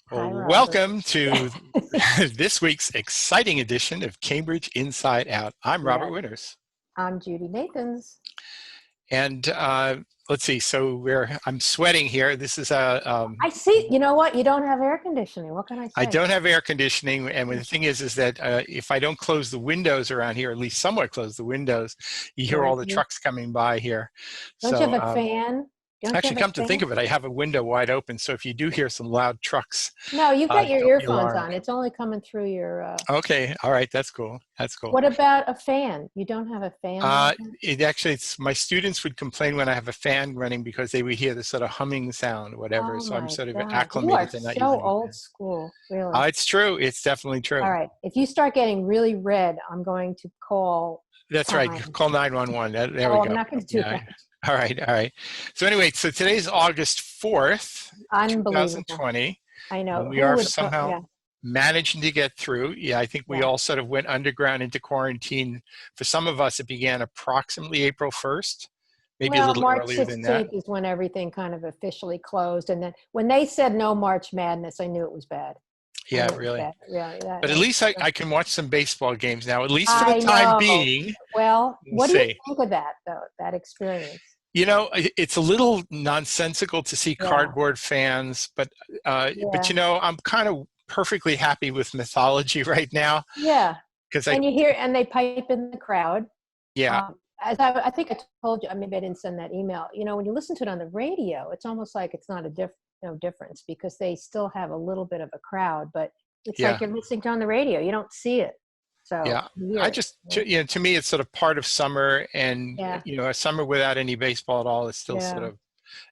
Hi, Well, Robert. welcome to this week's exciting edition of Cambridge Inside Out. I'm Robert Yes, Winters. I'm Judy Nathans. And let's see, I'm sweating here. This is I see. You know what? You don't have air conditioning. What can I I say? don't have air conditioning. And the thing is that if I don't close the windows around here, at least somewhat close the windows, you hear all the Noisy. trucks coming by here. Don't you So have a fan? Don't you actually, have a come to think fan? of it, I have a window wide open. So if you do hear some loud trucks, No, you've got your don't be earphones alarmed. on. It's only coming through your. Okay, all right, that's cool. That's cool. What about a fan? You don't have a fan like that? It's my students would complain when I have a fan running because they would hear the sort of humming sound, whatever. Oh So I'm my sort of God. You are acclimated to not so using a old fan. school, really. It's true. It's definitely All true. right. If you start getting really red, I'm going to call That's right. time. Call 911. There we Oh, I'm go. not going to do Yeah. that. All right. All right. So anyway, so today's August 4th, Unbelievable. 2020, I know. and we Who are would have thought? somehow Yeah. managing to get through. Yeah, I think we Yeah. all sort of went underground into quarantine. For some of us, it began approximately April 1st, maybe a Well, little March earlier than that. 16th is when everything kind of officially closed. And then when they said no March Madness, I knew it was bad. I Yeah, knew it was really. bad. Really, But at least I can watch some baseball games now, at least for the I time know. being. Well, We'll what do you see. think of that, though, that experience? It's a little nonsensical to see Yeah. cardboard fans, but Yeah. I'm kind of perfectly happy with mythology right now Yeah. because And you hear, and they pipe in the crowd. yeah, As I think I told you, maybe I didn't send that email. When you listen to it on the radio, it's almost like it's not no difference because they still have a little bit of a crowd, but it's like yeah, you're listening to it on the radio. You don't see it. So yeah. you hear it. To me, it's sort of part of summer, and Yeah. a summer without any baseball at all is still sort Yeah. of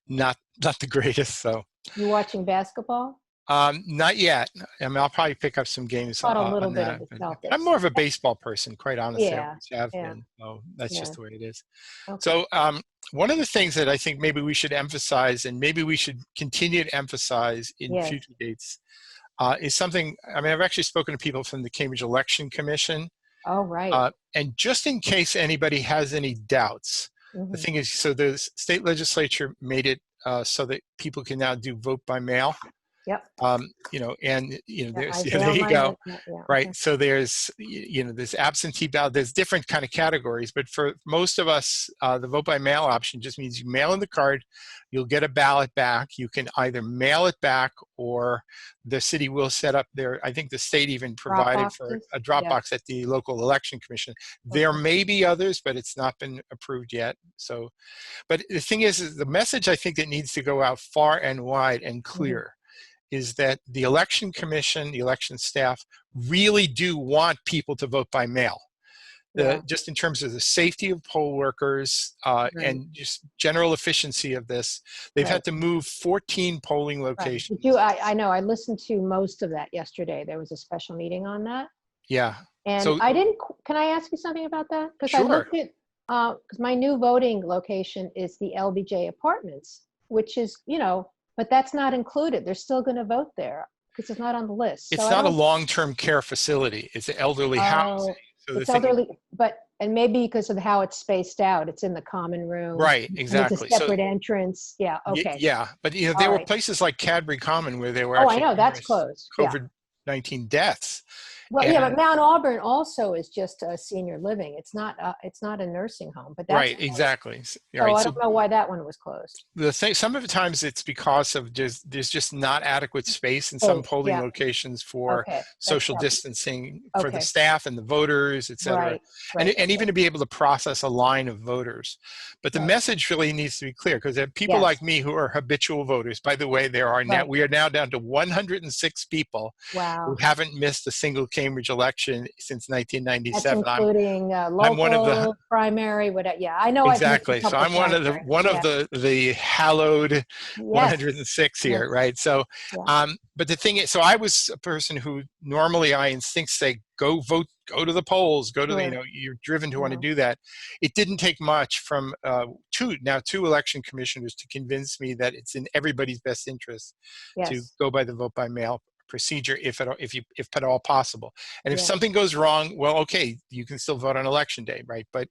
not the greatest. So You watching basketball? not yet. I mean, I'll probably pick up some games Caught a little on bit of that. the But I'm Celtics. more of a baseball person, quite honestly. I Yeah. always have Yeah. been. So that's Yeah. just the way it is. Okay. So one of the things that I think maybe we should emphasize, and maybe we should continue to emphasize in Yes. future dates, is something. I mean, I've actually spoken to people from the Cambridge Election Commission, Oh, right. and just in case anybody has any doubts, the Mm-hmm. thing is, so the state legislature made it so that people can now do vote by mail. Yep. Yeah, There's I there bail you mine go. like that. Yeah. Okay. Right. So there's absentee ballot. There's different kind of categories, but for most of us, the vote by mail option just means you mail in the card, you'll get a ballot back. You can either mail it back or the city will set up I think the state even Drop provided for boxes. a drop Yep. box at the local election commission. There Okay. may be others, but it's not been approved yet. So, but the thing is the message I think that needs to go out far and wide and Mm-hmm. clear is that the election commission, the election staff really do want people to vote by mail. Yeah. Just in terms of the safety of poll workers Right. and just general efficiency of this, they've Right. had to move 14 polling Right. locations. I know. I listened to most of that yesterday. There was a special meeting on that. Yeah. And So I didn't, can I ask you something about that? Because I sure. looked at, because my new voting location is the LBJ Apartments, which is, but that's not included. They're still going to vote there because it's not on the list. So It's I not a don't, long-term care facility. It's elderly housing. oh, So the it's thing, elderly, and maybe because of how it's spaced out, it's in the common room right, and it's a exactly. So separate entrance. Yeah. Okay. yeah, but All there were right. places like Cadbury Common where there were Oh, I actually know that's numerous closed. Yeah. COVID-19 deaths. Well, yeah, but And Mount Auburn also is just a senior living. It's not a nursing home, but that's right, closed. exactly. All So right. I So don't know why that one was closed. the thing, some of the times it's because of there's just not adequate space in some Space. polling Yeah. locations for Okay. That's social probably distancing for the okay. staff and the voters, et cetera, Right. Right. and Okay. even to be able to process a line of voters. But the Right. message really needs to be clear because there are people Yes. like me who are habitual voters. By the way, Right. we are now down to 106 people who Wow. haven't missed a single Cambridge election since That's 1997. including I'm one of the local, primary, whatever. Yeah, I know I've missed a exactly. So couple I'm primary. one of Yeah. the hallowed Yes. 106 here, Yes. right? So, Yeah. but the thing is, so I was a person who normally I instinct say go vote, go to the polls, go to the, Sure. you're driven to want to Yeah. do that. It didn't take much from two election commissioners to convince me that it's in everybody's best interest to Yes. go by the vote by mail procedure if at all possible. And if Yeah. something goes wrong, well, okay, you can still vote on election day, right? But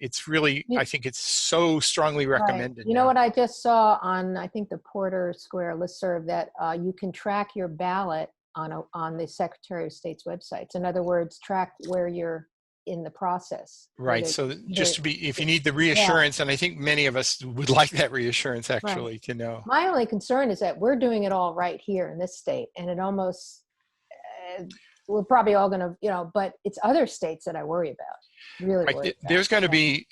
it's really, I think it's so strongly recommended You know now. what I just saw on, I think, the Porter Square listserv, that you can track your ballot on the Secretary of State's websites. In other words, track where you're in the process. Right. So just to be, if you need the reassurance, and I think many of us would like that reassurance actually to know. My only concern is that we're doing it all right here in this state, and it almost, we're probably all going to, but it's other states that I worry about. Really worry about. There's going to be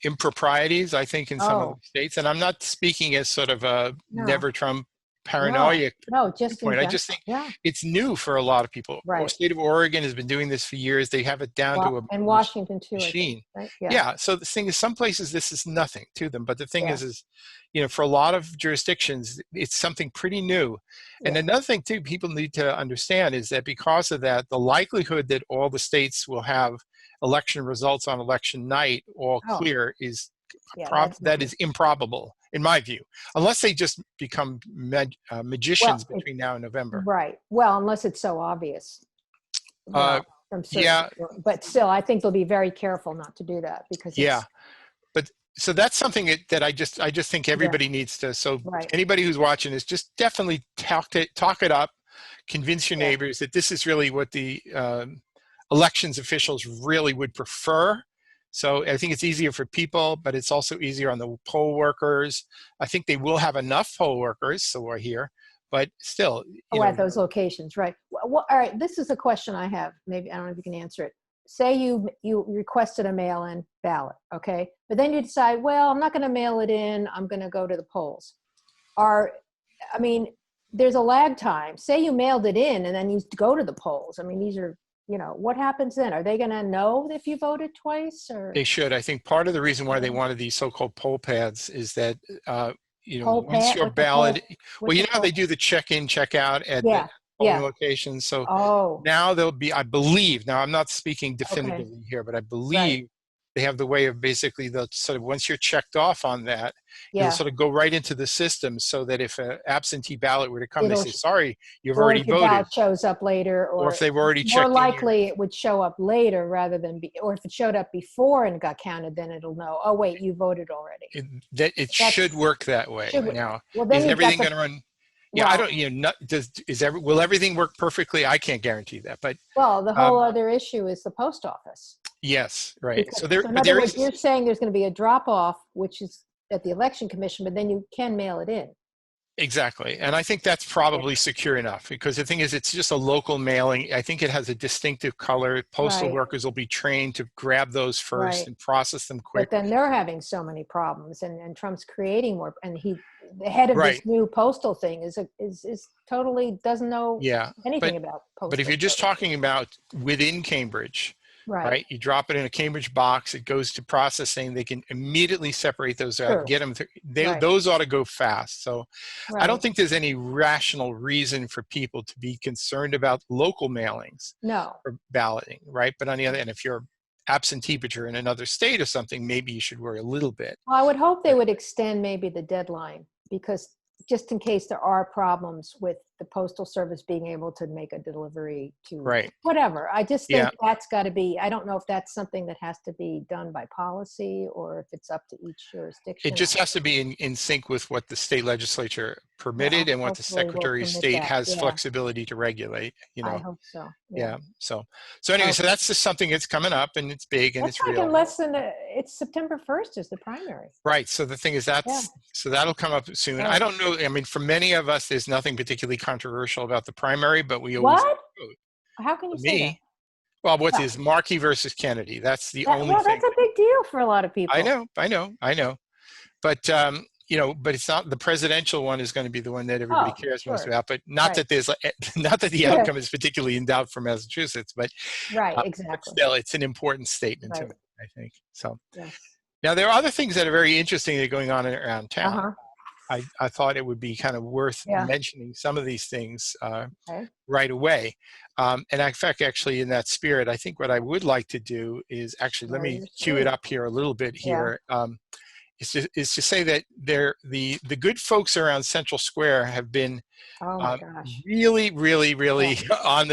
improprieties, I think, in some of the states, and I'm not speaking as sort of a never Trump paranoia just point. I just think it's new for a lot of people. The state of Oregon has been doing this for years. They have it down to a and Washington too, machine. Right? Yeah. So the thing is, some places this is nothing to them, but the thing is, for a lot of jurisdictions, it's something pretty new. And another thing too, people need to understand is that because of that, the likelihood that all the states will have election results on election night all clear is that is improbable, in my view, unless they just become magicians between now and November. Right. Well, unless it's so obvious. But still, I think they'll be very careful not to do that because. But so that's something that I just think everybody needs to. So anybody who's watching this, just definitely talk it up, convince your neighbors that this is really what the elections officials really would prefer. So I think it's easier for people, but it's also easier on the poll workers. I think they will have enough poll workers, so we're here, but still. At those locations, right. Well, all right, this is a question I have. Maybe, I don't know if you can answer it. Say you requested a mail-in ballot, okay? But then you decide, well, I'm not going to mail it in. I'm going to go to the polls. There's a lag time. Say you mailed it in and then you go to the polls. I mean, these are, what happens then? Are they going to know if you voted twice? Or they should. I think part of the reason why they wanted these so-called poll pads is that once your ballot, how they do the check-in, check-out at the polling locations. So now there'll be, I believe, now I'm not speaking definitively here, but I believe they have the way of basically the sort of, once you're checked off on that, you'll sort of go right into the system, so that if an absentee ballot were to come, they say, sorry, you've already voted. Or if ballot shows up later, or if they've already checked. More likely it would show up later rather than or if it showed up before and got counted, then it'll know, oh wait, you voted already. It should work that way. Now, then is everything going to run? Yeah, I don't. Will everything work perfectly? I can't guarantee that. But the whole other issue is the post office. Yes, right. Because, so in other words, you're saying there's going to be a drop off, which is at the election commission, but then you can mail it in. Exactly. And I think that's probably secure enough, because the thing is, it's just a local mailing. I think it has a distinctive color. Postal workers will be trained to grab those first and process them quick. But then they're having so many problems, and Trump's creating more. And the head of this new postal thing is totally doesn't know anything about postal. But if you're just talking about within Cambridge, right? You drop it in a Cambridge box, it goes to processing. They can immediately separate those out, get them through. Those ought to go fast. So I don't think there's any rational reason for people to be concerned about local mailings or balloting, right? But on the other hand, if you're absentee but you're in another state or something, maybe you should worry a little bit. Well, I would hope they would extend maybe the deadline, because just in case there are problems with the Postal Service being able to make a delivery to whatever. I just think that's got to be, I don't know if that's something that has to be done by policy or if it's up to each jurisdiction. It just has to be in sync with what the state legislature permitted and what the Secretary of State has flexibility to regulate. I hope so. So anyway, so that's just something that's coming up, and it's big, and that's it's real. In less than it's September 1st is the primary. Right. So the thing is so that'll come up soon. I don't know. I mean, for many of us, there's nothing particularly controversial about the primary, but we always vote. How can you say that? Well, what is Markey versus Kennedy? That's the only thing. That's a big deal for a lot of people. I know. But but it's not, the presidential one is going to be the one that everybody cares most about. But not that the outcome is particularly in doubt for Massachusetts. But exactly. But still, it's an important statement to me, I think. So now there are other things that are very interesting that are going on around town. I thought it would be kind of worth mentioning some of these things right away. And in fact, actually, in that spirit, I think what I would like to do is actually, let me cue it up here a little bit here. is to say that the good folks around Central Square have been Oh my gosh. really, really, really on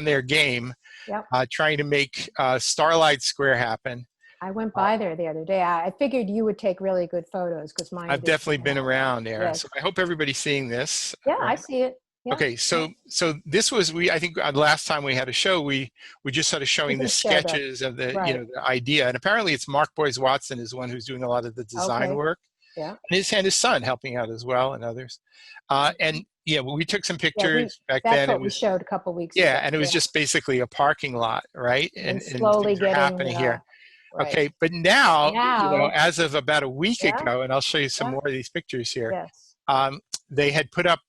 their game, Yep. trying to make Starlight Square happen. I went by there the other day. I figured you would take really good photos because mine. I've definitely been around there, yes. so I hope everybody's seeing this. Yeah, right? I see it. Yeah. Okay, so this was I think last time we had a show we just started showing the sketches of the the idea, and apparently it's Mark Boyce Watson is the one who's doing a lot of the design work. Yeah. And his son helping out as well, and others. And we took some pictures back then. That's what we showed a couple weeks ago. Yeah, and it was just basically a parking lot, right? And slowly things are happening here. Right. Okay, but now as of about a week ago, and I'll show you some more of these pictures here. Yes. They had put up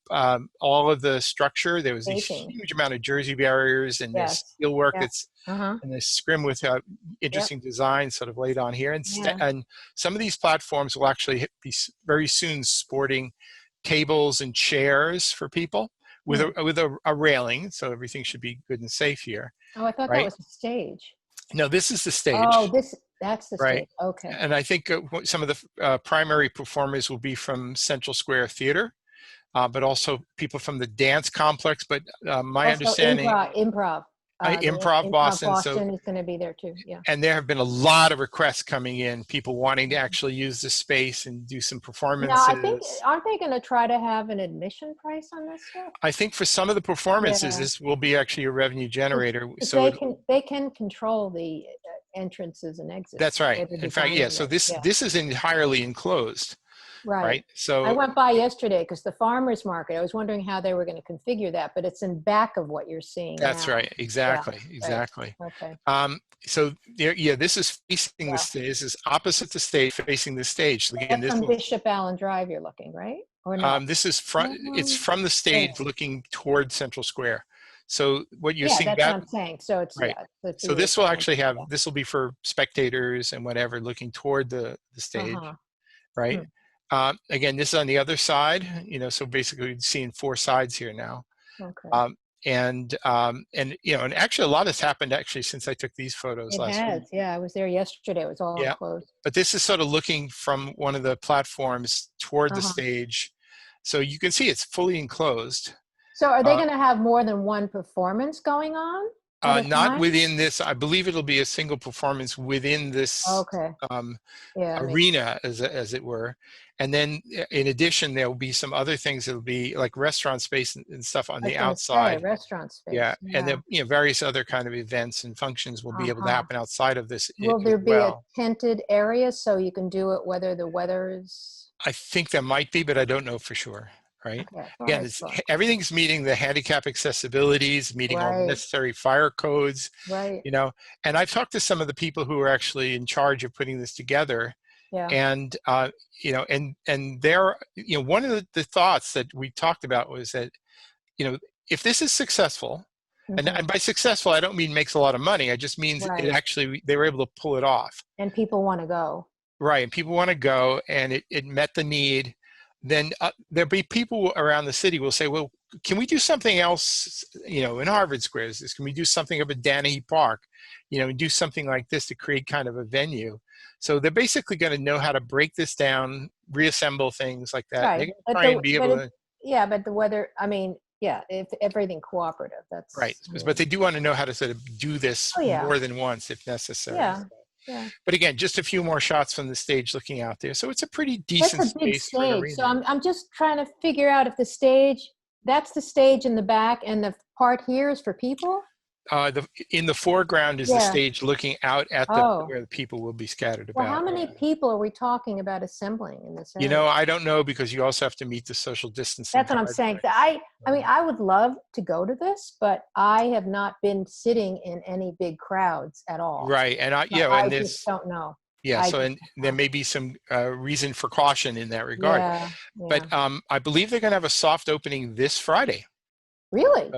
all of the structure. There was a huge amount of Jersey barriers and this steel work that's and this scrim with interesting design sort of laid on here. And some of these platforms will actually be very soon sporting tables and chairs for people with a railing, so everything should be good and safe here. Oh, I thought that was the stage. No, this is the stage. Oh, that's the stage. Okay. And I think some of the primary performers will be from Central Square Theater. But also people from the dance complex. But my understanding, improv Boston. Boston is going to be there too. Yeah. And there have been a lot of requests coming in, people wanting to actually use the space and do some performances. Now, I think aren't they going to try to have an admission price on this stuff? I think for some of the performances, this will be actually a revenue generator. So they can control the entrances and exits. That's right. In fact, So this is entirely enclosed. Right. So I went by yesterday because the farmers market, I was wondering how they were going to configure that, but it's in back of what you're seeing. That's now. Right. Exactly. Yeah, Exactly. Right. Okay. So this is facing the stage. This is opposite the stage, facing the stage. So again, that's on Bishop Allen Drive you're looking, right? Or not? This is it's from the stage looking toward Central Square. So what you're seeing that's what I'm saying. So it's right. So this will actually have, this will be for spectators and whatever looking toward the stage, right? Again, this is on the other side, so basically you're seeing four sides here now. Okay. And actually a lot has happened actually since I took these photos last week. Yeah, I was there yesterday. It was all closed. But this is sort of looking from one of the platforms toward the stage. So you can see it's fully enclosed. So are they going to have more than one performance going on? Not within this. I believe it'll be a single performance within this arena, as it were. And then, in addition, there will be some other things. It'll be like restaurant space and stuff on the outside. Restaurant space. Yeah, and then various other kind of events and functions will be able to happen outside of this. Will there be a tented area so you can do it whether the weather is? I think there might be, but I don't know for sure. Right. Okay. Again, everything's meeting the handicap accessibilities, meeting all the necessary fire codes. Right. And I've talked to some of the people who are actually in charge of putting this together. Yeah. And and they're one of the thoughts that we talked about was that if this is successful, and by successful I don't mean makes a lot of money. I just means it actually they were able to pull it off. And people want to go. Right. And people want to go, and it met the need. Then there'll be people around the city will say, well, can we do something else, in Harvard Square? Can we do something up at Danahy Park, and do something like this to create kind of a venue? So they're basically going to know how to break this down, reassemble things like that. Right. They're try and be able to. Yeah, but the weather, if everything cooperative, that's. Right. But they do want to know how to sort of do this more than once if necessary. Yeah. Yeah. But again, just a few more shots from the stage looking out there. So it's a pretty decent space for an arena. So I'm just trying to figure out if that's the stage in the back and the part here is for people? In the foreground is the stage looking out at where the people will be scattered about. Well, how many people are we talking about assembling in this area? I don't know because you also have to meet the social distancing. That's what I'm saying. I would love to go to this, but I have not been sitting in any big crowds at all. Right, and I just don't know. Yeah, there may be some reason for caution in that regard. Yeah. But I believe they're going to have a soft opening this Friday. Really?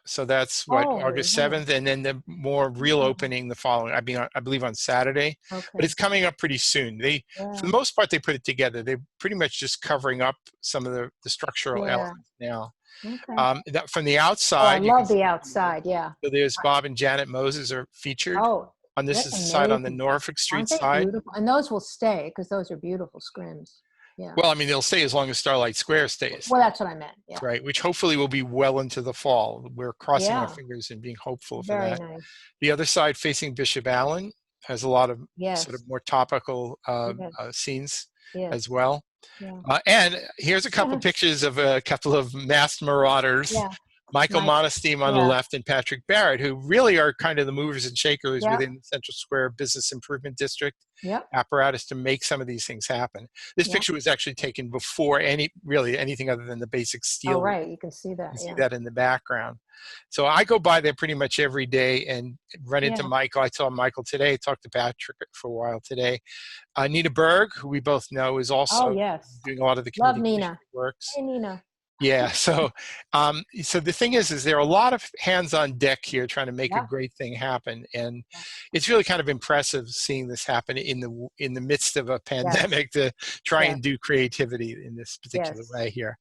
So that's August 7th, and then the more real opening the following. I believe on Saturday, but it's coming up pretty soon. For the most part, they put it together. They're pretty much just covering up some of the structural elements now. Okay. From the outside, I love the outside. Yeah. So there's Bob and Janet Moses are featured. Oh, On this That's is the side on the amazing. Norfolk Street Aren't they side. beautiful? And those will stay because those are beautiful scrims. Yeah. Well, I mean, they'll stay as long as Starlight Square stays. Well, that's what I meant. Yeah. Right, which hopefully will be well into the fall. We're crossing our Yeah. fingers and being hopeful for Very that. nice. The other side facing Bishop Allen has a lot of Yes. sort of more topical Yes. scenes Yes. as well. Yeah. And here's a couple pictures of a couple of masked marauders. Yeah. Michael Monesteem on the left and Patrick Barrett, who really are kind of the movers and shakers within the Central Square Business Improvement District apparatus to make some of these things happen. This picture was actually taken before anything other than the basic steel. Oh, right. You can see that. You see that in the background. So I go by there pretty much every day and run into Michael. I saw Michael today, talked to Patrick for a while today. Nina Berg, who we both know, is also doing a lot of the communication works. Hey, Nina. Yeah, so so the thing is there are a lot of hands on deck here trying to make a great thing happen, and it's really kind of impressive seeing this happen in the midst of a pandemic to try and do creativity in this particular way here.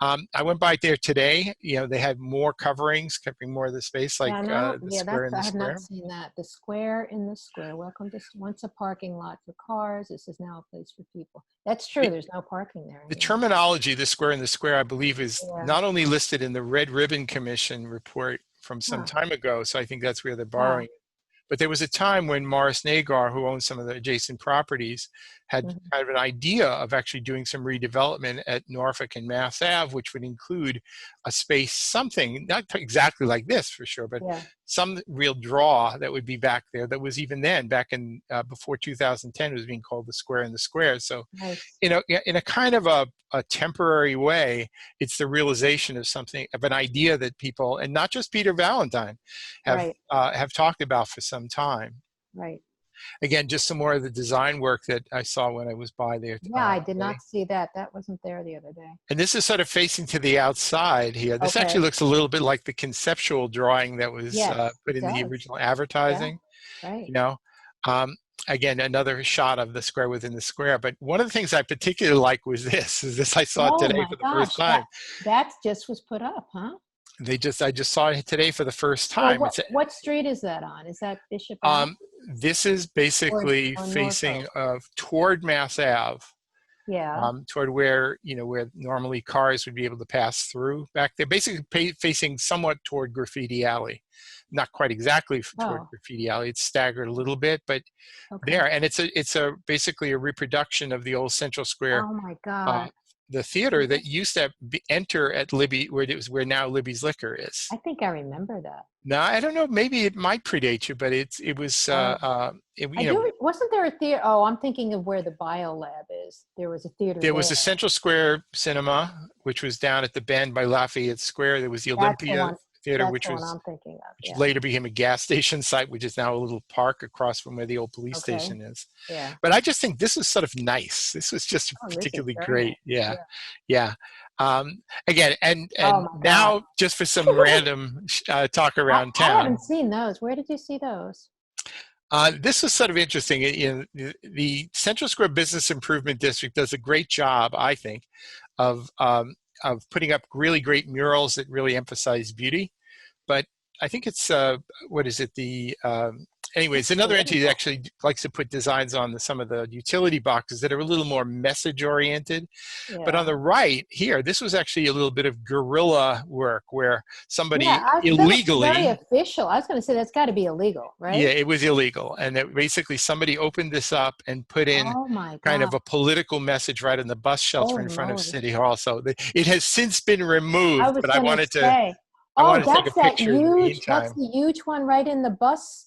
I went by there today. You know, they had more coverings, covering more of the space, like the square in the square. I have not seen that. The square in the square. Welcome to once a parking lot for cars. This is now a place for people. That's true. There's no parking there. The terminology, the square in the square, I believe, is not only listed in the Red Ribbon Commission report from some time ago, so I think that's where they're borrowing it. But there was a time when Morris Nagar, who owns some of the adjacent properties, had kind of an idea of actually doing some redevelopment at Norfolk and Mass Ave, which would include a space, something, not exactly like this for sure, but some real draw that would be back there that was even then, back in before 2010, was being called the Square in the Square. So in a kind of a temporary way, it's the realization of something, of an idea that people, and not just Peter Valentine, have talked about for some time. Right. Again, just some more of the design work that I saw when I was by there. Yeah, I did not see that. That wasn't there the other day. And this is sort of facing to the outside here. This actually looks a little bit like the conceptual drawing that was put in the original advertising. Right. You know, again, another shot of the square within the square. But one of the things I particularly like was this. I saw it today for the first time. That just was put up, huh? I just saw it today for the first time. Well, what street is that on? Is that Bishop? This is basically facing toward Mass Ave. Yeah. Toward where normally cars would be able to pass through back there. Basically facing somewhat toward Graffiti Alley. Not quite exactly toward Graffiti Alley. It's staggered a little bit, but there. And it's basically a reproduction of the old Central Square. Oh my God. The theater that used to enter at Libby, where now Libby's Liquor is. I think I remember that. No, I don't know. Maybe it might predate you, but it was. Wasn't there a theater? Oh, I'm thinking of where the Biolab is. There was a theater. There was a Central Square Cinema, which was down at the bend by Lafayette Square. There was the Olympia Theater, which was I'm thinking of. Which later became a gas station site, which is now a little park across from where the old police station is. Yeah. But I just think this was sort of nice. This was just particularly great. Nice. Yeah. Again, and now just for some random talk around town. I haven't seen those. Where did you see those? This was sort of interesting. The Central Square Business Improvement District does a great job, I think, of putting up really great murals that really emphasize beauty. But I think it's, anyways, another entity that actually likes to put designs on some of the utility boxes that are a little more message oriented. Yeah. But on the right here, this was actually a little bit of guerrilla work where somebody illegally. Very official. I was going to say that's got to be illegal, right? Yeah, it was illegal. And basically somebody opened this up and put in kind of a political message right in the bus shelter in front of City Hall. So it has since been removed, but I wanted to take a picture in the meantime. That's the huge one right in the bus.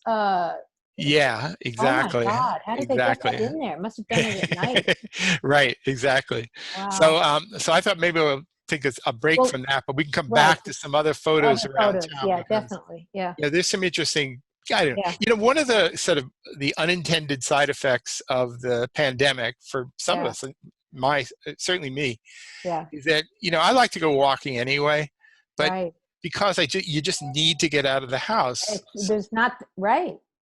Yeah, exactly. Oh my God, how did they get that in there? It must have done it at night. Right, exactly. Wow. So I thought maybe we'll take a break from that, but we can come back to some other photos around town. Yeah, definitely. Yeah. There's some interesting. One of the sort of the unintended side effects of the pandemic for some of us, certainly me, is that I like to go walking anyway, but because you just need to get out of the house. There's not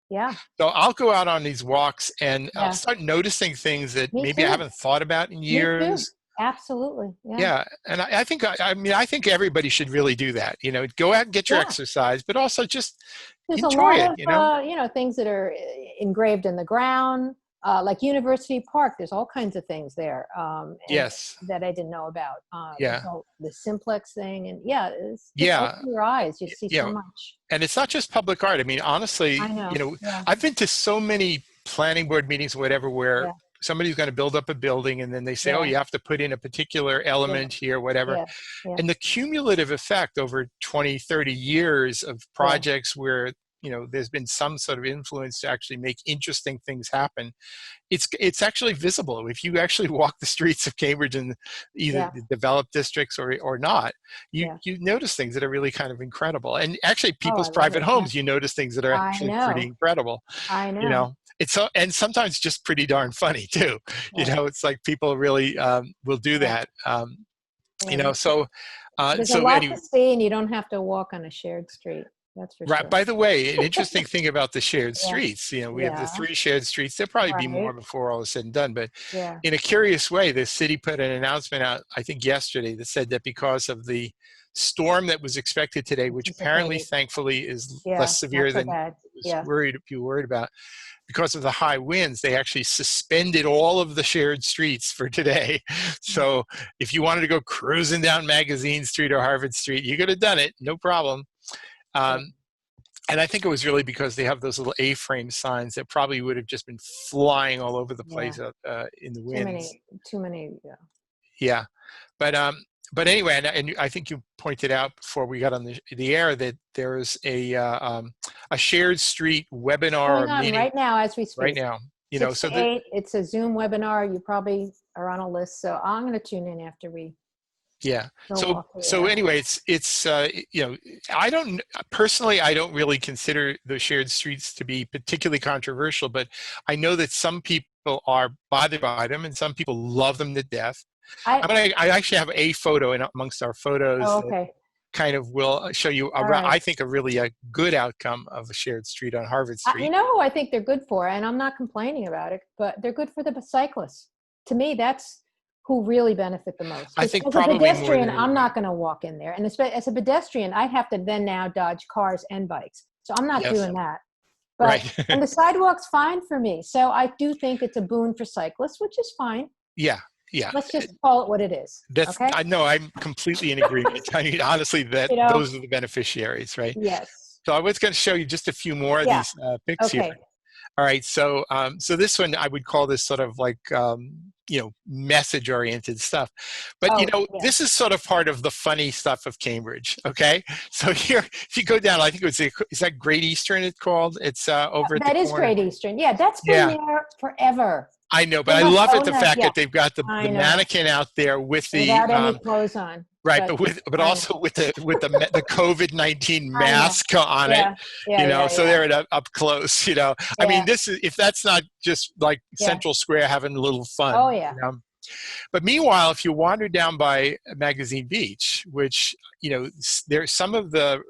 Yeah. So I'll go out on these walks and I'll start noticing things that maybe I haven't thought about in years. Absolutely. Yeah. Yeah, and I mean, I think everybody should really do that. You know, go out and get your exercise, but also just There's a enjoy lot it. of, You know, things that are engraved in the ground, like University Park. There's all kinds of things there, and yes, that I didn't know about. yeah, The simplex thing, and it's just yeah, open your eyes. You see you so know, much. and it's not just public art. I mean, honestly, I know. you know, Yeah. I've been to so many planning board meetings, or whatever, where Yeah. somebody's going to build up a building, and then they say, "Oh, Yeah. you have to put in a particular Yeah. element here, whatever." Yeah. Yeah. And the cumulative effect over 20, 30 years of projects where, you know, there's been some sort of influence to actually make interesting things happen, it's actually visible. If you actually walk the streets of Cambridge in either the developed districts or not, you notice things that are really kind of incredible. And actually people's private homes, you notice things that are actually pretty incredible. I know. You know, it's so, and sometimes just pretty darn funny too. You know, it's like people really will do that. You know, so there's so a lot anyway, to see, and you don't have to walk on a shared street. That's for sure. by the way, an interesting thing about the shared streets, you know, we have the 3 shared streets. There'll probably be more before all is said and done, but in a curious way, the city put an announcement out, I think yesterday, that said that because of the storm that was expected today, which apparently, thankfully, is less severe than you were worried about, because of the high winds, they actually suspended all of the shared streets for today. So if you wanted to go cruising down Magazine Street or Harvard Street, you could have done it, no problem. And I think it was really because they have those little A-frame signs that probably would have just been flying all over the place in the winds. Too many. Yeah. But anyway, and I think you pointed out before we got on the air that there is a shared street webinar Going on meeting right now as we speak. Right now, you know, so it's a Zoom webinar. You probably are on a list, so I'm going to tune in after we. Yeah. So anyway, it's you know, I don't really consider the shared streets to be particularly controversial, but I know that some people are bothered by them and some people love them to death. I actually have a photo amongst our photos that kind of will show you, I think, a really good outcome of a shared street on Harvard Street. You know who I think they're good for, and I'm not complaining about it, but they're good for the cyclists. To me, that's who really benefit the most. I think as probably a pedestrian, I'm not going to walk in there. And as a pedestrian, I'd have to then now dodge cars and bikes. So I'm not doing that. But and the sidewalk's fine for me. So I do think it's a boon for cyclists, which is fine. Yeah. Let's just call it what it is. I know, I'm completely in agreement. I mean, honestly, that those are the beneficiaries, right? Yes. So I was going to show you just a few more of these pics here. All right, so so this one, I would call this sort of like you know, message oriented stuff, but you know, this is sort of part of the funny stuff of Cambridge. Okay, so here, if you go down, I think is that Great Eastern it's called? It's over at the corner. That is Great Eastern. Yeah, that's been there forever. I know, but I love it, the fact that they've got the mannequin out there with without any clothes on. Right, but also with the COVID-19 mask on it, you know, so they're up close, you know. I mean, this is, if that's not just like Central Square having a little fun. Oh yeah. You know? But meanwhile, if you wander down by Magazine Beach, which, you know, there some of the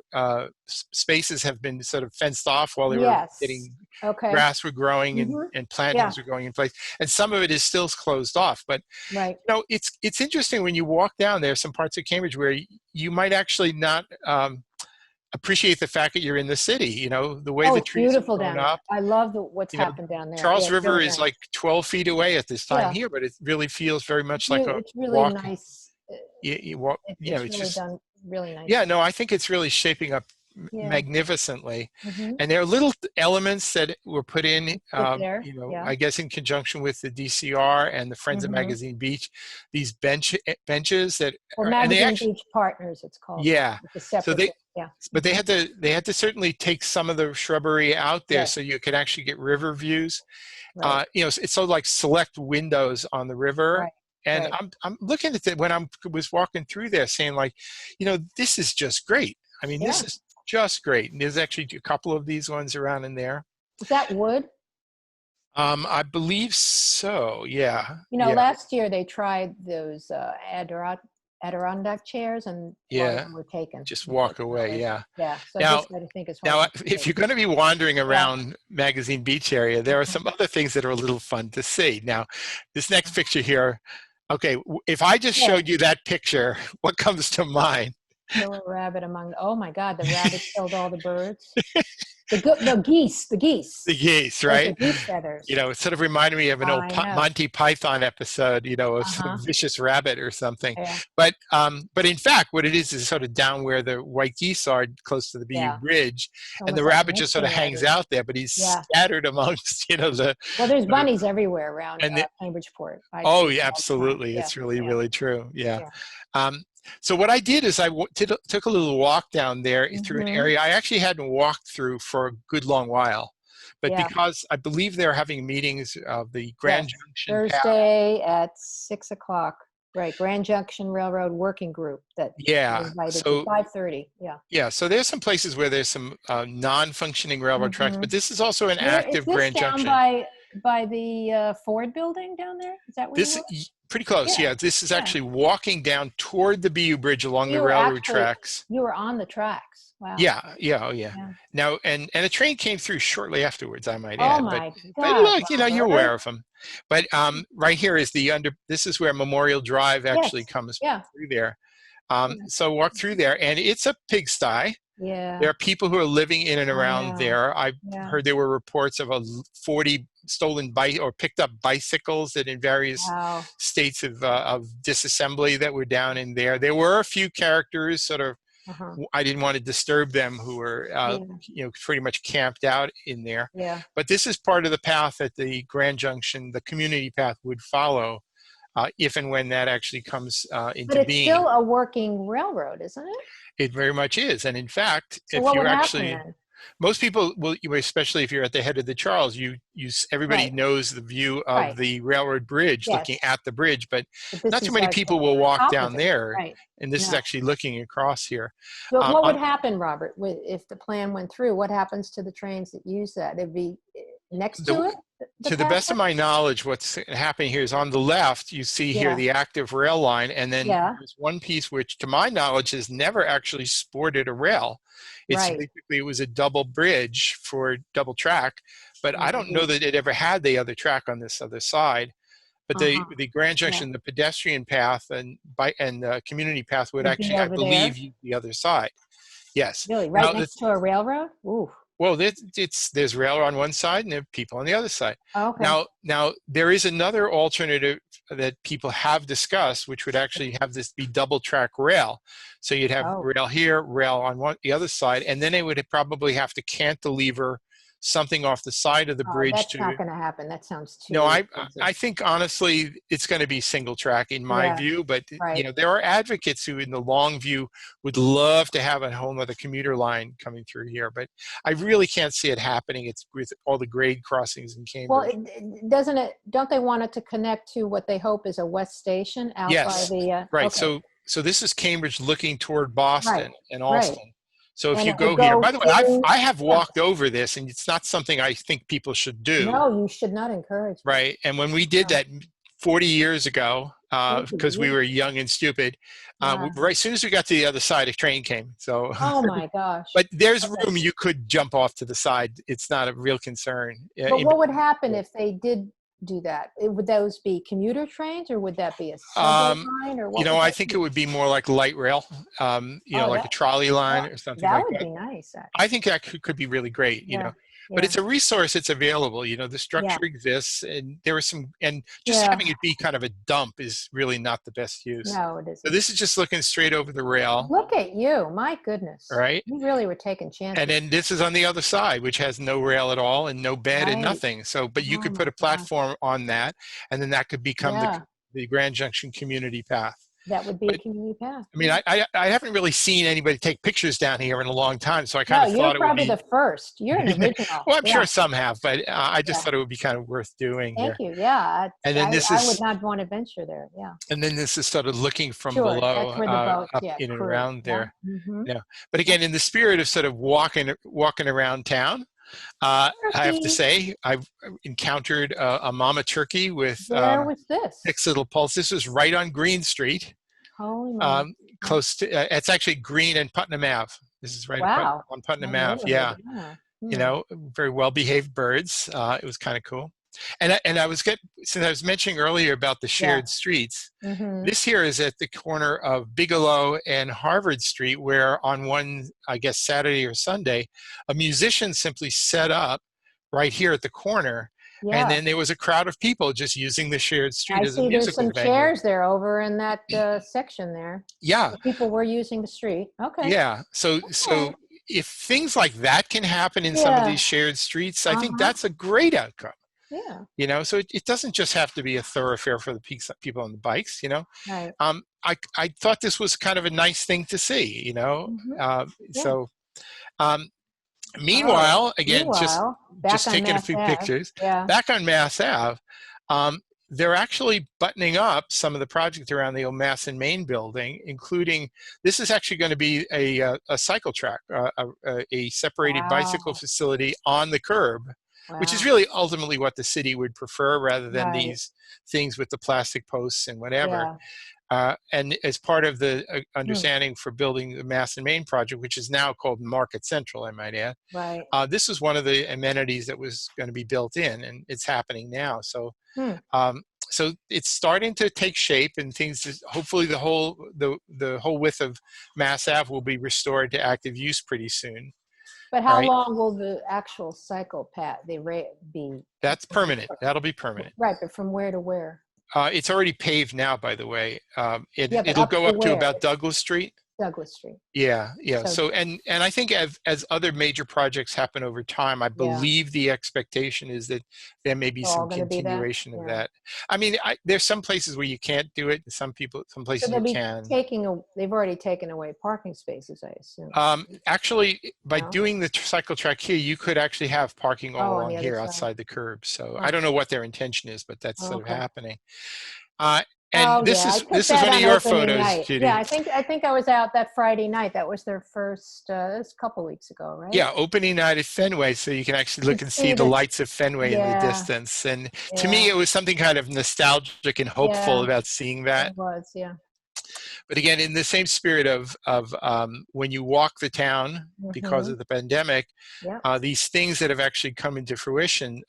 spaces have been sort of fenced off while they were getting grass were growing and plantings were going in place, and some of it is still closed off. But you know, it's interesting when you walk down there, some parts of Cambridge where you might actually not appreciate the fact that you're in the city. You know, the way the trees beautiful are grown down up. I love what's happened down there. Charles River is like 12 feet away at this time here, but it really feels very much like it's really nice. You walk. You know, it's really done really nice. Yeah, no, I think it's really shaping up magnificently. And there are little elements that were put in, you know, I guess in conjunction with the DCR and the Friends of Magazine Beach, these benches that Magazine Beach Partners, it's called. Yeah. So but they had to certainly take some of the shrubbery out there so you could actually get river views. You know, it's sort of like select windows on the river. And I'm looking at it when I was walking through there saying, like, you know, this is just great. I mean, this is just great. And there's actually a couple of these ones around in there. Is that wood? I believe so. Yeah. You know, last year they tried those Adirondack chairs, and were taken. Just walk away. Yeah. Yeah. So now, I think it's if you're going to be wandering around Magazine Beach area, there are some other things that are a little fun to see. Now, this next picture here. Okay, if I just showed you that picture, what comes to mind? Kill a rabbit among, oh my God, the rabbit killed all the birds. The geese. The geese, Those are right? geese feathers. You know, it sort of reminded me of an old I know. Monty Python episode, you know, of some Uh-huh. vicious rabbit or something. Yeah. But in fact, what it is sort of down where the white geese are, close to the BU Bridge, and the Almost like rabbit just sort of nesting hangs rabbits. out there, but he's scattered amongst, you know, the. Well, there's bunnies everywhere around And the, Cambridgeport. oh, yeah, absolutely. It's really, really true. Yeah. So what I did is I took a little walk down there through an area I actually hadn't walked through for a good long while. But because I believe they're having meetings of the Grand Junction Thursday at 6 o'clock. Right, Grand Junction Railroad Working Group that invited so to 5:30. Yeah, so there's some places where there's some non-functioning railroad tracks, but this is also an active Grand Junction. By the Ford building down there? Is that where this pretty close? Yeah, this is actually walking down toward the BU Bridge along the railroad tracks. You were on the tracks. Wow. Yeah. Now, and a train came through shortly afterwards, I might add. But look, you know, you're aware of them. But right here is this is where Memorial Drive actually comes through there. So walk through there, and it's a pigsty. Yeah. There are people who are living in and around there. I heard there were reports of 40 stolen or picked up bicycles that in various states of disassembly that were down in there. There were a few characters sort of, I didn't want to disturb them, who were, you know, pretty much camped out in there. Yeah. But this is part of the path that the Grand Junction, the community path, would follow if and when that actually comes into being. But it's still a working railroad, isn't it? It very much is. And in fact, so if what you're would actually, happen then? most people will, especially if you're at the head of the Charles, everybody knows the view of the railroad bridge, looking at the bridge, but not too many people will walk down there. And this is actually looking across here. But what would happen, Robert, if the plan went through? What happens to the trains that use that? It'd be next to it? To the best of my knowledge, what's happening here is on the left, you see here the active rail line, and then there's one piece which, to my knowledge, has never actually sported a rail. It's basically, it was a double bridge for double track, but I don't know that it ever had the other track on this other side. But the Grand Junction, the pedestrian path and the community path would actually, I believe, use the other side. Yes. Really, right next to a railroad? Ooh. Well, there's rail on one side and there are people on the other side. Okay. Now there is another alternative that people have discussed, which would actually have this be double track rail. So you'd have rail here, rail on the other side, and then they would probably have to cantilever something off the side of the bridge. That's not going to happen. That sounds too. No, I think honestly it's going to be single track in my view, but you know, there are advocates who in the long view would love to have a whole other commuter line coming through here, but I really can't see it happening. It's with all the grade crossings in Cambridge. Well, don't they want it to connect to what they hope is a west station out by the right. Okay. So this is Cambridge looking toward Boston and Alston. So if you go here, by the way, I have walked over this, and it's not something I think people should do. No, you should not encourage. Right. And when we did that 40 years ago, because we were young and stupid, right as soon as we got to the other side, a train came. So. Oh my gosh. But there's room. You could jump off to the side. It's not a real concern. But what would happen if they did do that? Would those be commuter trains, or would that be a subway line, or what? You know, I think it would be more like light rail, you know, like a trolley line or something like that. That would be nice, actually. I think that could be really great, you know. But it's a resource that's available, you know, the structure exists, and there was and just having it be kind of a dump is really not the best use. No, it isn't. So this is just looking straight over the rail. Look at you, my goodness. Right? You really were taking chances. And then this is on the other side, which has no rail at all and no bed and nothing. So, but you could put a platform on that, and then that could become the Grand Junction community path. That would be a community path. I mean, I haven't really seen anybody take pictures down here in a long time, so I kind of thought it would be. You're probably the first. You're an original. Well, I'm sure some have, but I just thought it would be kind of worth doing. Thank you. Yeah. And then I would not want to venture there. Yeah. And then this is sort of looking from below up in and around there. Yeah. But again, in the spirit of sort of walking around town, I have to say, I've encountered a mama turkey with where was this? 6 little pulse. This was right on Green Street. Holy moly. Close to, it's actually Green and Putnam Ave. This is right on Putnam Ave. Yeah. You know, very well-behaved birds. It was kind of cool. And since I was mentioning earlier about the shared streets, this here is at the corner of Bigelow and Harvard Street, where on one, I guess, Saturday or Sunday, a musician simply set up right here at the corner. Yeah. And then there was a crowd of people just using the shared street as a musical venue. I see there's some chairs there over in that section there. Yeah. So people were using the street. Okay. Yeah. So if things like that can happen in some of these shared streets, I think that's a great outcome. Yeah. You know, so it doesn't just have to be a thoroughfare for the people on the bikes, you know. Right. I thought this was kind of a nice thing to see, you know. So meanwhile, again, just taking a few pictures. Yeah. Back on Mass Ave, they're actually buttoning up some of the project around the old Mass and Main building, including, this is actually going to be a cycle track, a separated bicycle facility on the curb. Wow. Which is really ultimately what the city would prefer, rather than these things with the plastic posts and whatever. And as part of the understanding for building the Mass and Main project, which is now called Market Central, I might add, this is one of the amenities that was going to be built in, and it's happening now. So, so it's starting to take shape, and things. Hopefully, the whole width of Mass Ave will be restored to active use pretty soon. But how long will the actual cycle path be? That's permanent. That'll be permanent. Right, but from where to where? It's already paved now, by the way. It'll go up to about Douglas Street. Douglas Street. Yeah. So and I think as other major projects happen over time, I believe the expectation is that there may be some continuation of that. I mean, there's some places where you can't do it. Some places you can. They've already taken away parking spaces, I assume. Actually, by doing the cycle track here, you could actually have parking all along here outside the curb. So I don't know what their intention is, but that's sort of happening. And this is one of your photos, Judy. Yeah, I think I was out that Friday night. That was their first, it was a couple weeks ago, right? Yeah, opening night at Fenway, so you can actually look and see the lights of Fenway in the distance. And to me, it was something kind of nostalgic and hopeful about seeing that. It was, yeah. But again, in the same spirit of when you walk the town because of the pandemic, these things that have actually come into fruition,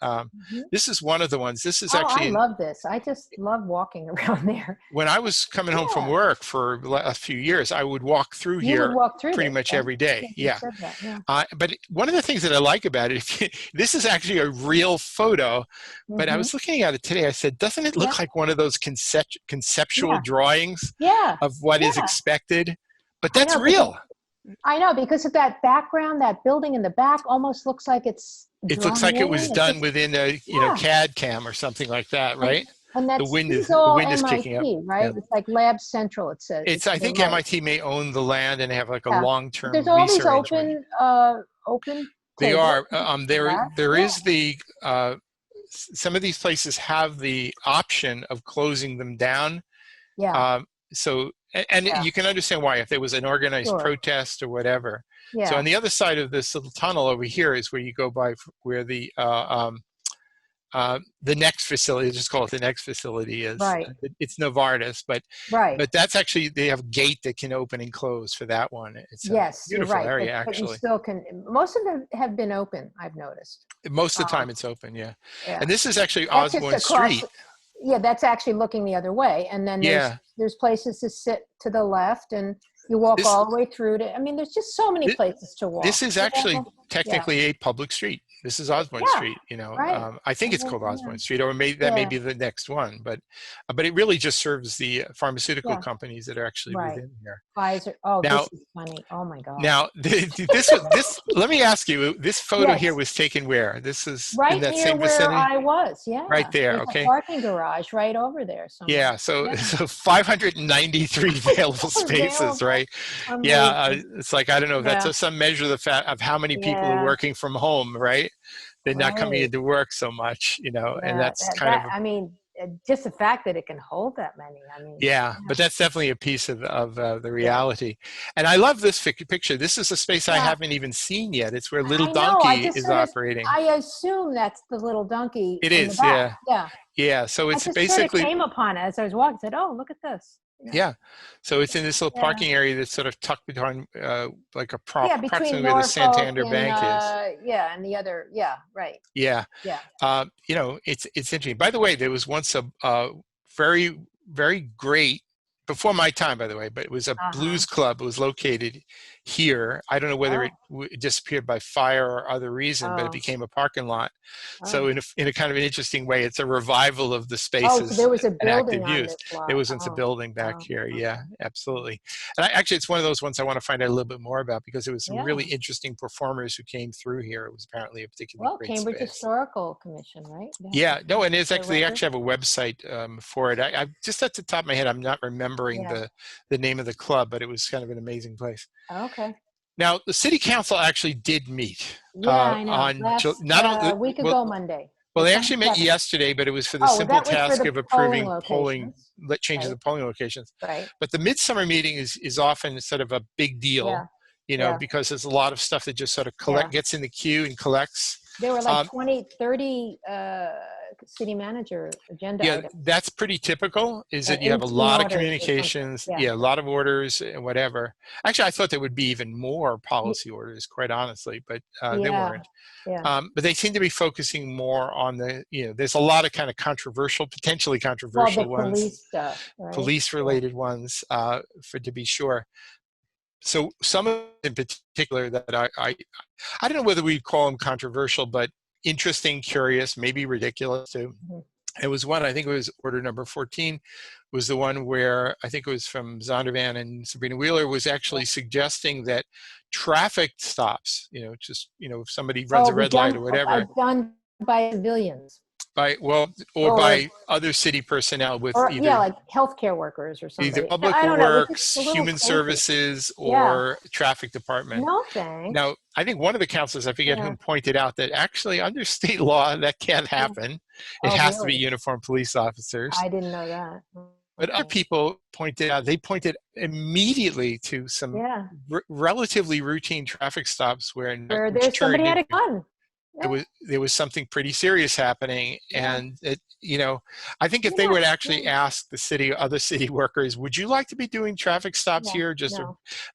this is one of the ones. This is actually. I love this. I just love walking around there. When I was coming home from work for a few years, I would walk through here pretty much every day. But one of the things that I like about it, this is actually a real photo, but I was looking at it today. I said, doesn't it look like one of those conceptual drawings of what is expected? But that's real. I know, because of that background, that building in the back almost looks like it looks like it was done within a CAD cam or something like that, right? And that's the wind is kicking up, right? It's like Lab Central. It says. I think MIT may own the land and have like a long-term. There's all these open. They are. There is the. Some of these places have the option of closing them down. Yeah. So you can understand why, if there was an organized protest or whatever. Yeah. So on the other side of this little tunnel over here is where you go by, where the next facility, just call it the next facility, is. Right. It's Novartis, but that's actually, they have a gate that can open and close for that one. It's a beautiful area, actually. But you still can. Most of them have been open, I've noticed. Most of the time it's open, yeah. And this is actually Osgood Street. Yeah, that's actually looking the other way. And then there's places to sit to the left, and you walk all the way through to, I mean, there's just so many places to walk. This is actually technically a public street. This is Osborne Street, you know. I think it's called Osborne Street, or that may be the next one. But it really just serves the pharmaceutical companies that are actually within here. Pfizer. Oh, now, this is funny. Oh my God. Now, this let me ask you. This photo here was taken where? This is in that same vicinity. Right where I was. Yeah. Right there. There's a parking garage right over there. Somewhere. Yeah. So 593 available spaces, right? It's like, I don't know. That's some measure of how many people are working from home, right? They're not coming into work so much, you know, and that's kind of. I mean, just the fact that it can hold that many. I mean. Yeah, but that's definitely a piece of the reality. And I love this picture. This is a space I haven't even seen yet. It's where Little Donkey is operating. I assume that's the Little Donkey. It is, yeah. Yeah. So it's basically. I just sort of came upon it as I was walking. I said, "Oh, look at this." Yeah. So it's in this little Yeah. parking area that's sort of tucked behind, like Between approximately where the Norfolk Santander and, Bank is. and the other, right. Yeah. Yeah. You know, it's interesting. By the way, there was once a very, very great, before my time, by the way, but it was a blues club. It was located here. I don't know whether it disappeared by fire or other reason, but it became a parking lot. So in a kind of an interesting way, it's a revival of the spaces there was a and building active on use. this lot. There wasn't a building back here. Yeah, absolutely. And actually, it's one of those ones I want to find out a little bit more about, because there was some really interesting performers who came through here. It was apparently a particularly great Cambridge space. Historical Commission, right? Yeah, no, and it's actually, they actually have a website for it. I just at the top of my head, I'm not remembering the name of the club, but it was kind of an amazing place. Okay. Now, the city council actually did meet. I know. On a week ago Monday. Well, they actually met yesterday, but it was for the simple task of approving changes of polling locations. Right. But the midsummer meeting is often sort of a big deal, you know, because there's a lot of stuff that just sort of gets in the queue and collects. There were like 30 city manager agenda items. That's pretty typical, is that you have a lot of communications, a lot of orders and whatever. Actually, I thought there would be even more policy orders, quite honestly, but there weren't. But they seem to be focusing more on the, you know, there's a lot of kind of potentially controversial ones. Police stuff, right? Police-related ones, to be sure. So some of them in particular that I don't know whether we'd call them controversial, but interesting, curious, maybe ridiculous too. It was one, I think it was order number 14, was the one where I think it was from Zondervan and Sabrina Wheeler, was actually suggesting that traffic stops, you know, just, you know, if somebody runs a red light or whatever. Done by civilians. By other city personnel with either like healthcare workers or something. Either public works, human services, or traffic department. No thanks. Now, I think one of the councilors, I forget whom, pointed out that actually under state law that can't happen. It has to be uniformed police officers. I didn't know that. But other people pointed out, they pointed immediately to some relatively routine traffic stops where there's somebody had a gun. There was something pretty serious happening, and it, you know, I think if they would actually ask the other city workers, would you like to be doing traffic stops here?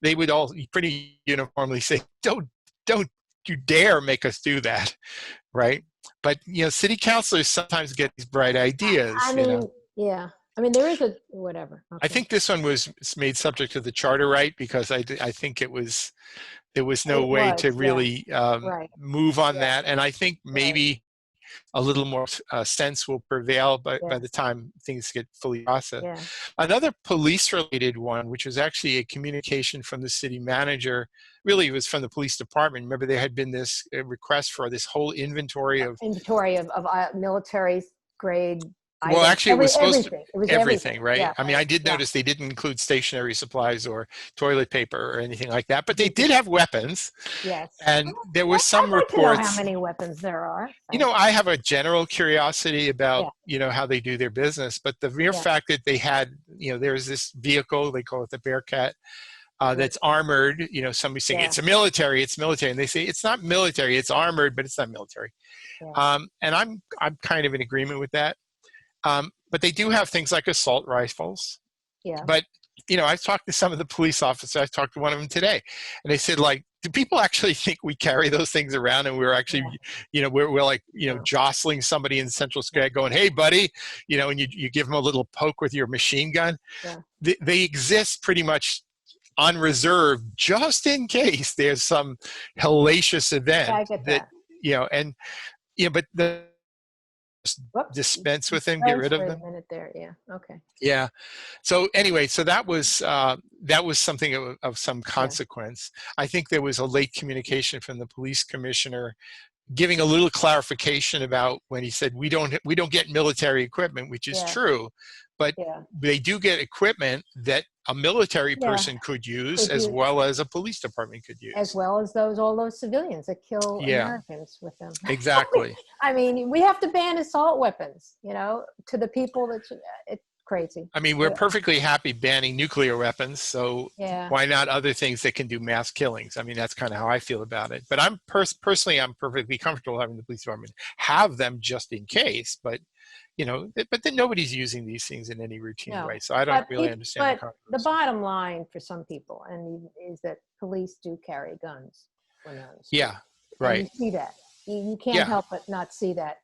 They would all pretty uniformly say, don't you dare make us do that, right? But you know, city councilors sometimes get these bright ideas. I mean, there is whatever. Okay. I think this one was made subject to the charter right, because I think there was no way to really move on that. And I think maybe a little more sense will prevail by the time things get fully processed. Another police-related one, which was actually a communication from the city manager, really it was from the police department. Remember, there had been this request for this whole inventory of military grade. Well, actually, it was supposed to be everything, right? Yeah, I mean, I did notice they didn't include stationery supplies or toilet paper or anything like that, but they did have weapons. Yes. And there were some reports. I'd like to know how many weapons there are. You know, I have a general curiosity about, you know, how they do their business, but the mere fact that they had, you know, there's this vehicle, they call it the Bearcat, that's armored. You know, somebody saying it's military, and they say it's not military, it's armored, but it's not military. And I'm kind of in agreement with that. But they do have things like assault rifles. But, you know, I've talked to some of the police officers. I talked to one of them today, and they said, like, do people actually think we carry those things around and we're actually, you know, we're like, you know, jostling somebody in Central Square going, hey, buddy, you know, and you give them a little poke with your machine gun. They exist pretty much on reserve just in case there's some hellacious event that, you know, and, you know, but dispense with them, get rid of them. A minute there. Okay. So anyway, so that was something of some consequence. I think there was a late communication from the police commissioner giving a little clarification about when he said we don't get military equipment, which is true, but they do get equipment that a military person could use, as well as a police department could use, as well as all those civilians that kill Americans with them. Exactly. I mean, we have to ban assault weapons, you know, to the people it's crazy. I mean, we're perfectly happy banning nuclear weapons, so why not other things that can do mass killings? I mean, that's kind of how I feel about it. But I'm personally, I'm perfectly comfortable having the police department have them just in case. But but then nobody's using these things in any routine No, way. So I don't really understand the but the controversy. bottom line for some people is that police do carry guns when they're on the street. Yeah, And you right. see that. You can't Yeah, help but not see that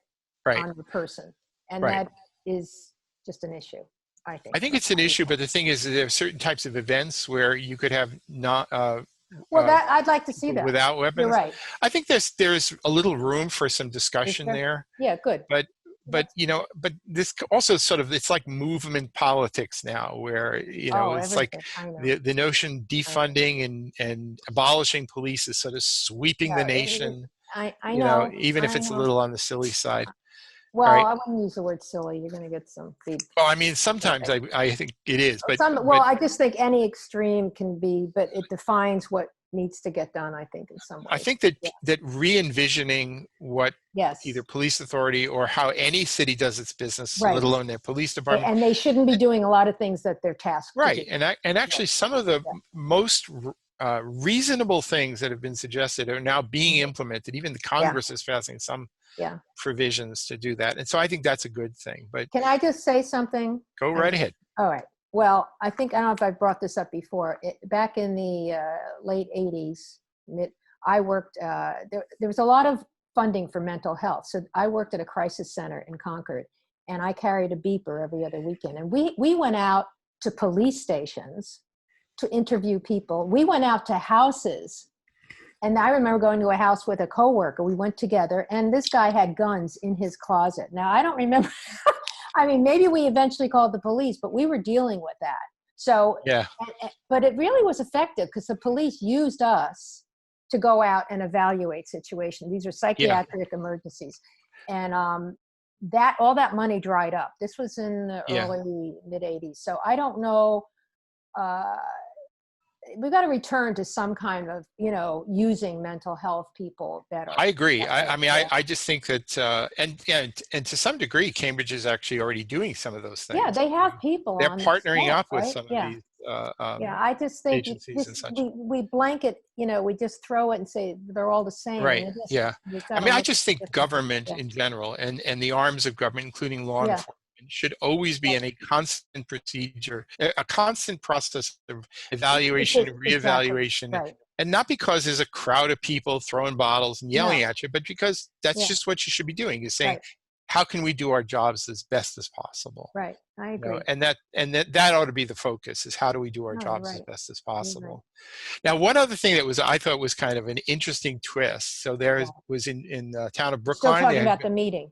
right, on the person. And right. that is just an issue, I think. I think it's an issue, but the thing is, there are certain types of events where you could have not Well, that I'd like to see that. without You're weapons. right. I think there's a little room for some discussion there. Yeah, good. But but this also sort of, it's like movement politics now, where it's like the notion defunding and abolishing police is sort of sweeping the nation. I know. Even if it's a little on the silly side. Well, right? I wouldn't use the word silly. You're going to get some feedback. Well, I mean, sometimes I think it is, but I just think any extreme can be, but it defines what needs to get done, I think, in some ways. I think that re-envisioning what either police authority or how any city does its business, let alone their police department. And they shouldn't be doing a lot of things that they're tasked to do. And actually some of the most reasonable things that have been suggested are now being implemented. Even the Congress is passing some provisions to do that. And so I think that's a good thing. But can I just say something? Go right ahead. All right. Well, I don't know if I brought this up before. Back in the late 80s, I worked, there was a lot of funding for mental health. So I worked at a crisis center in Concord, and I carried a beeper every other weekend. And we went out to police stations to interview people. We went out to houses. And I remember going to a house with a coworker. We went together, and this guy had guns in his closet. Now, I don't remember. I mean, maybe we eventually called the police, but we were dealing with that. So, but it really was effective because the police used us to go out and evaluate situations. These are psychiatric emergencies. And all that money dried up. This was in the early mid 80s. So I don't know. We've got to return to some kind of, using mental health people better. I agree. I just think that, and to some degree, Cambridge is actually already doing some of those things. Yeah, they have people. They're partnering up with some of these I just think agencies and such. We blanket, we just throw it and say they're all the same. Right. I just think government in general and the arms of government, including law enforcement, should always be in a constant procedure, a constant process of evaluation and reevaluation. And not because there's a crowd of people throwing bottles and yelling at you, but because that's just what you should be doing, is saying, how can we do our jobs as best as possible? Right, I agree. And that ought to be the focus, is how do we do our jobs as best as possible? Now, one other thing that I thought was kind of an interesting twist. So there was in the town of Brookline. Still talking about the meeting.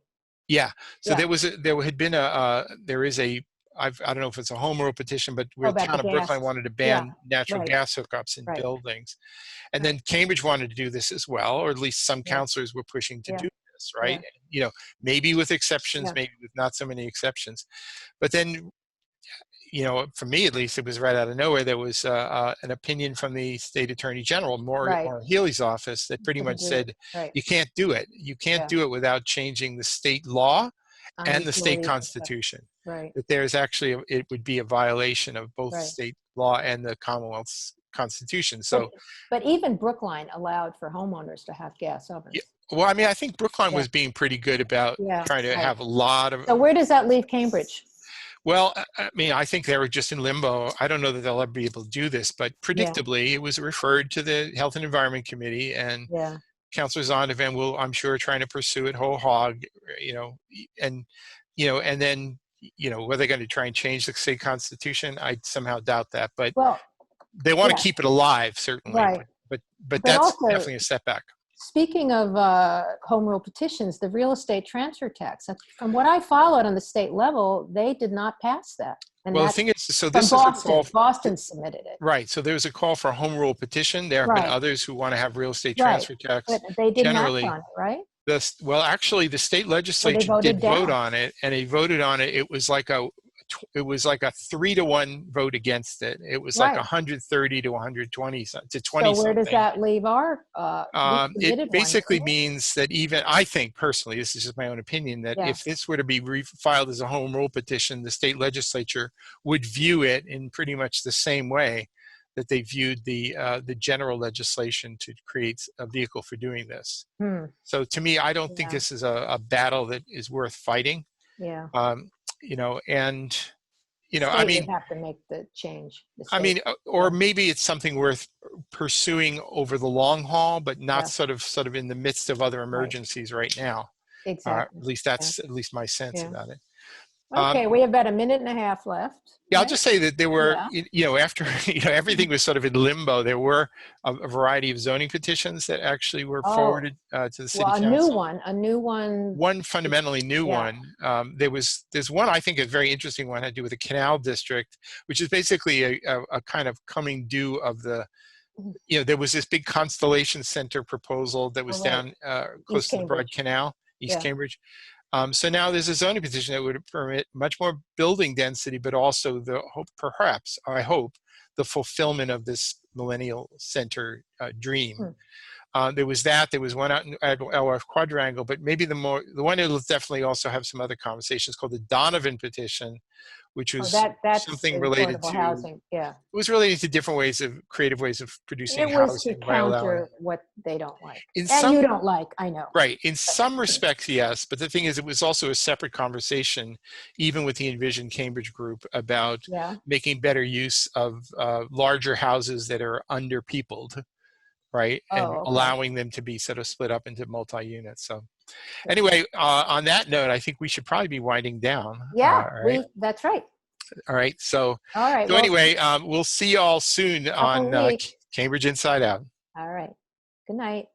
Yeah. So there is a, I don't know if it's a home rule petition, but where the town of Brookline wanted to ban natural gas hookups in buildings. And then Cambridge wanted to do this as well, or at least some councilors were pushing to do this, right? Maybe with exceptions, maybe with not so many exceptions. But then, for me at least, it was right out of nowhere. There was an opinion from the state attorney general, Maura Healey's office, that pretty much said, you can't do it. You can't do it without changing the state law and the state constitution. That there's actually, it would be a violation of both state law and the Commonwealth's constitution. So, but even Brookline allowed for homeowners to have gas ovens. Well, I think Brookline was being pretty good about trying to have a lot of. So where does that leave Cambridge? Well, I think they were just in limbo. I don't know that they'll ever be able to do this, but predictably, it was referred to the Health and Environment Committee, and Councillor Zondervan will, I'm sure, trying to pursue it whole hog, and then, were they going to try and change the state constitution? I somehow doubt that, but they want to keep it alive, certainly. But that's also, definitely a setback. Speaking of home rule petitions, the real estate transfer tax, from what I followed on the state level, they did not pass that. And well, the thing is, so this Boston. is a call. Boston submitted it. Right. So there's a call for a home rule petition. There have been others who want to have real estate transfer tax. But they didn't act on it, right? Actually, the state legislature did vote on it, and they voted on it. It was like a 3-1 vote against it. It was like 130 to 120 to 20. So where does that leave our? It basically means that I think personally, this is just my own opinion, that if this were to be filed as a home rule petition, the state legislature would view it in pretty much the same way that they viewed the general legislation to create a vehicle for doing this. So to me, I don't think this is a battle that is worth fighting. Yeah. You know, and, you know, State I mean, would have to make the change. The I mean, state, or yeah. maybe it's something worth pursuing over the long haul, but not Yeah. sort of in the midst of other Right. emergencies right now. Exactly. At least that's at least my sense Yeah. about it. Okay, we have about a minute and a half left. Yeah, I'll Right? just say that there were, Yeah. you know, after, you know, everything was sort of in limbo, there were a variety of zoning petitions that actually were Oh, forwarded to the well, city council. a new one. One fundamentally new Yeah. one. There's one I think a very interesting one had to do with the Canal District, which is basically a kind of coming due of the, you know, there was this big Constellation Center proposal that was Oh, right. down close East to the Broad Cambridge. Canal, East Yeah. Cambridge. So now there's a zoning petition that would permit much more building density, but also perhaps, I hope, the fulfillment of this millennial center dream. There was that. There was one out at LF Quadrangle, but maybe the one that will definitely also have some other conversations called the Donovan petition, which was That's something related affordable to, housing. Yeah. it was related to different creative ways of producing It was to housing by allowing. counter what they don't like. In And some, you don't like, I know. right. In some respects, yes. But the thing is, it was also a separate conversation, even with the Envision Cambridge group, about making better use of larger houses that are underpeopled, right? And allowing them to be sort of split up into multi-units. So anyway, on that note, I think we should probably be winding down. Yeah, right? That's right. All right. So, well, anyway, we'll see you all soon on week. Cambridge Inside Out. All right. Good night.